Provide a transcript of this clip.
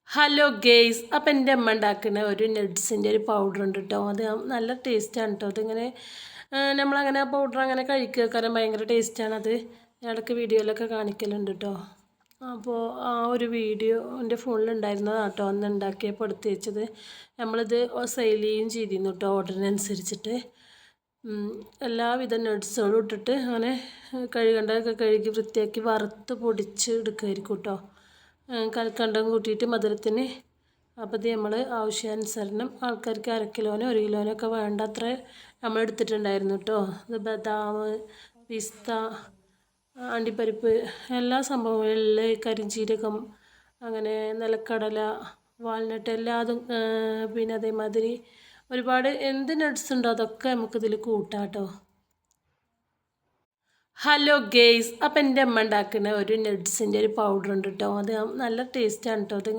Hello guys, അപ്പം എൻ്റെ അമ്മ ഉണ്ടാക്കുന്ന ഒരു നട്ട്സിൻ്റെ ഒരു പൗഡർ ഉണ്ട് കേട്ടോ. അത് നല്ല ടേസ്റ്റാണ് കേട്ടോ. അതിങ്ങനെ നമ്മളങ്ങനെ ആ പൗഡർ അങ്ങനെ കഴിക്കുക കാരണം ഭയങ്കര ടേസ്റ്റാണത്. ഇടയ്ക്ക് വീഡിയോയിലൊക്കെ കാണിക്കലുണ്ട് കേട്ടോ. അപ്പോൾ ആ ഒരു വീഡിയോ എൻ്റെ ഫോണിലുണ്ടായിരുന്നതാണ് കേട്ടോ അന്ന് ഉണ്ടാക്കിയപ്പോൾ എടുത്ത് വെച്ചത്. നമ്മളിത് സെയിൽ ചെയ്യുകയും ചെയ്തിരുന്നു കേട്ടോ ഓർഡറിനനുസരിച്ചിട്ട്. എല്ലാവിധ നട്ട്സുകളും ഇട്ടിട്ട് അങ്ങനെ കഴുകേണ്ടതൊക്കെ കഴുകി വൃത്തിയാക്കി വറുത്ത് പൊടിച്ച് എടുക്കുമായിരിക്കും കേട്ടോ. കൽക്കണ്ടം കൂട്ടിയിട്ട് മധുരത്തിന്. അപ്പോൾ ഇത് നമ്മൾ ആവശ്യാനുസരണം ആൾക്കാർക്ക് 1/2 കിലോനോ 1 കിലോനോ ഒക്കെ വേണ്ടത്ര നമ്മൾ എടുത്തിട്ടുണ്ടായിരുന്നു കേട്ടോ. ഇത് ബദാം, പിസ്ത, അണ്ടിപ്പരിപ്പ്, എല്ലാ സംഭവങ്ങളും, എള്ള്, കരിഞ്ജീരകം, അങ്ങനെ നിലക്കടല, വാൾനട്ട് എല്ലാതും, പിന്നെ അതേമാതിരി ഒരുപാട് എന്ത് നട്ട്സ് ഉണ്ടോ അതൊക്കെ നമുക്കിതിൽ കൂട്ടാം കേട്ടോ. ഹലോ ഗെയ്സ്, അപ്പം എൻ്റെ അമ്മ ഉണ്ടാക്കുന്ന ഒരു നട്ട്സിൻ്റെ ഒരു പൗഡർ ഉണ്ട് കേട്ടോ. അത് നല്ല ടേസ്റ്റാണ് കേട്ടോ. അത്